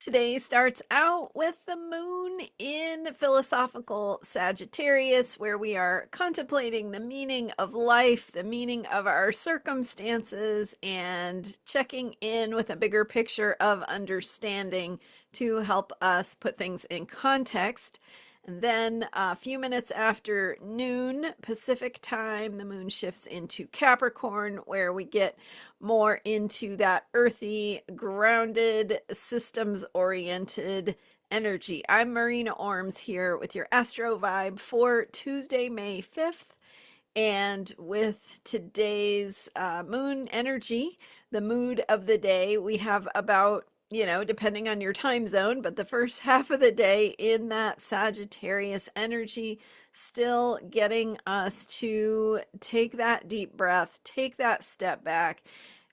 Today starts out with the moon in philosophical Sagittarius, where we are contemplating the meaning of life, the meaning of our circumstances, and checking in with a bigger picture of understanding to help us put things in context. And then a few minutes after noon Pacific time, the moon shifts into Capricorn, where we get more into that earthy, grounded, systems oriented energy. I'm Marina Orms here with your Astro vibe for Tuesday, May 5th. And with today's moon energy, the mood of the day, we have about depending on your time zone, but the first half of the day in that Sagittarius energy, still getting us to take that deep breath, take that step back,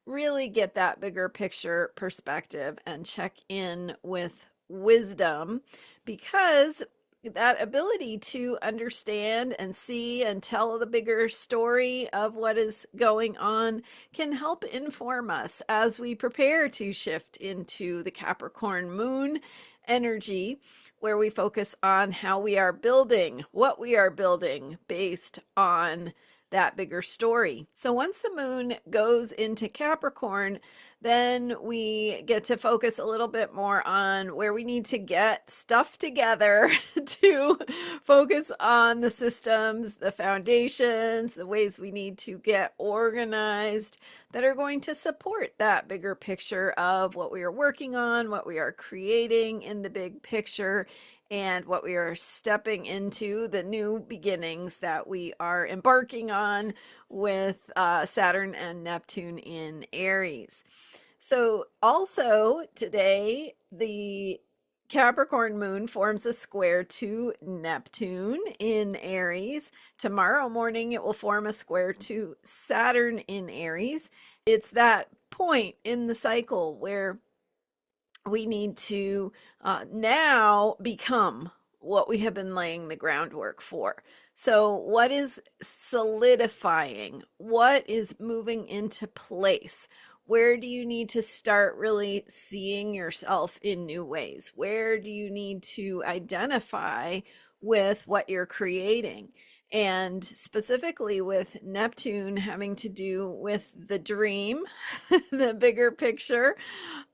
really get that bigger picture perspective and check in with wisdom, because that ability to understand and see and tell the bigger story of what is going on can help inform us as we prepare to shift into the Capricorn moon energy, where we focus on how we are building, what we are building based on that bigger story. So once the moon goes into Capricorn, then we get to focus a little bit more on where we need to get stuff together to focus on the systems, the foundations, the ways we need to get organized that are going to support that bigger picture of what we are working on, what we are creating in the big picture, and what we are stepping into, the new beginnings that we are embarking on with Saturn and Neptune in Aries. So also today, the Capricorn moon forms a square to Neptune in Aries. Tomorrow morning, it will form a square to Saturn in Aries. It's that point in the cycle where we need to now become what we have been laying the groundwork for. So what is solidifying? What is moving into place? Where do you need to start really seeing yourself in new ways? Where do you need to identify with what you're creating? And specifically with Neptune having to do with the dream, the bigger picture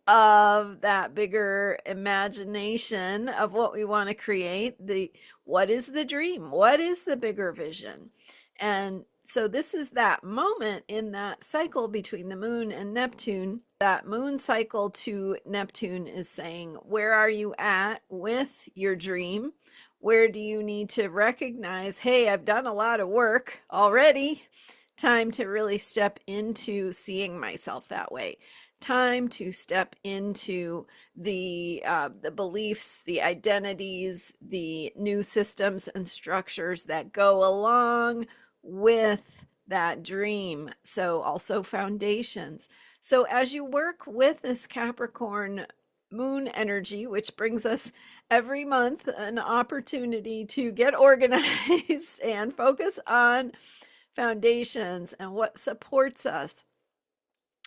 of that bigger imagination of what we want to create. What is the dream? What is the bigger vision? And so this is that moment in that cycle between the moon and Neptune. That moon cycle to Neptune is saying, where are you at with your dream? Where do you need to recognize, hey, I've done a lot of work already. Time to really step into seeing myself that way. Time to step into the beliefs, the identities, the new systems and structures that go along with that dream. So also foundations. So as you work with this Capricorn moon energy, which brings us every month an opportunity to get organized and focus on foundations and what supports us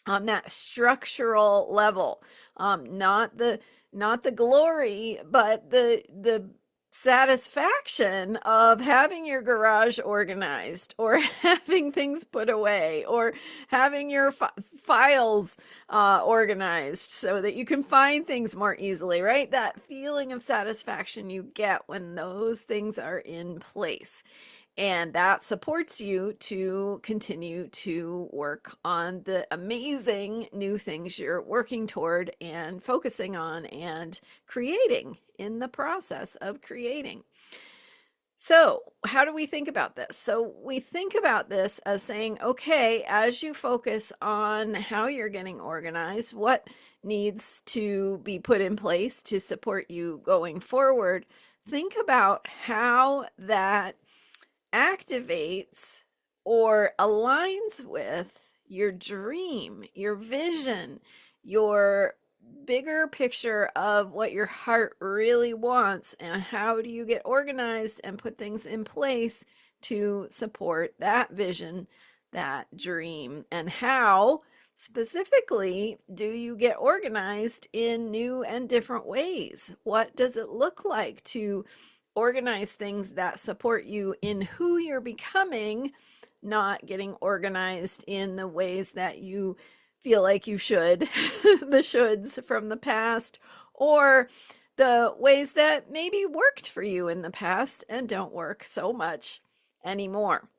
on that structural level, not the glory, but the satisfaction of having your garage organized, or having things put away, or having your files organized so that you can find things more easily, right? That feeling of satisfaction you get when those things are in place. And that supports you to continue to work on the amazing new things you're working toward and focusing on and creating in the process of creating. So how do we think about this? So we think about this as saying, okay, as you focus on how you're getting organized, what needs to be put in place to support you going forward, think about how that activates or aligns with your dream, your vision, your bigger picture of what your heart really wants, and how do you get organized and put things in place to support that vision, that dream, and how Specifically, do you get organized in new and different ways? What does it look like to organize things that support you in who you're becoming, not getting organized in the ways that you feel like you should, the shoulds from the past, or the ways that maybe worked for you in the past and don't work so much anymore?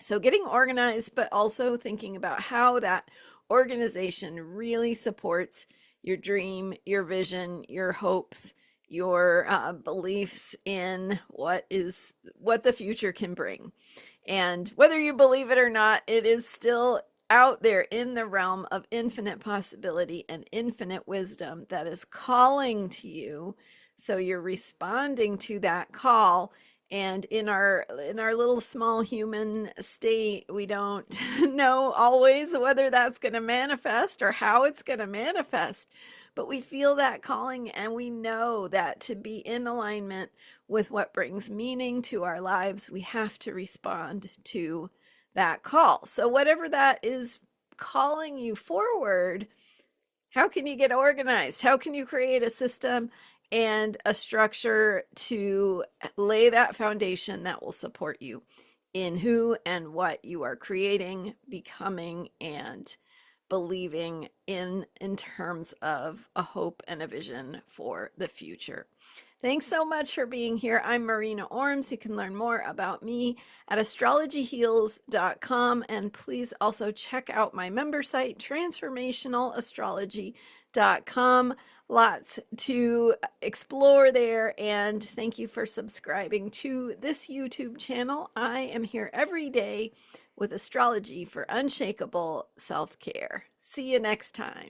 So getting organized, but also thinking about how that organization really supports your dream, your vision, your hopes, your beliefs in what the future can bring. And whether you believe it or not, it is still out there in the realm of infinite possibility and infinite wisdom that is calling to you. So you're responding to that call. And in our little small human state, we don't know always whether that's going to manifest or how it's going to manifest. But we feel that calling, and we know that to be in alignment with what brings meaning to our lives, we have to respond to that call. So whatever that is calling you forward, how can you get organized? How can you create a system and a structure to lay that foundation that will support you in who and what you are creating, becoming, and believing in terms of a hope and a vision for the future? Thanks so much for being here. I'm Marina Orms. You can learn more about me at astrologyheals.com, and please also check out my member site, transformationalastrology.com. Lots to explore there, and thank you for subscribing to this YouTube channel. I am here every day with astrology for unshakable self-care. See you next time.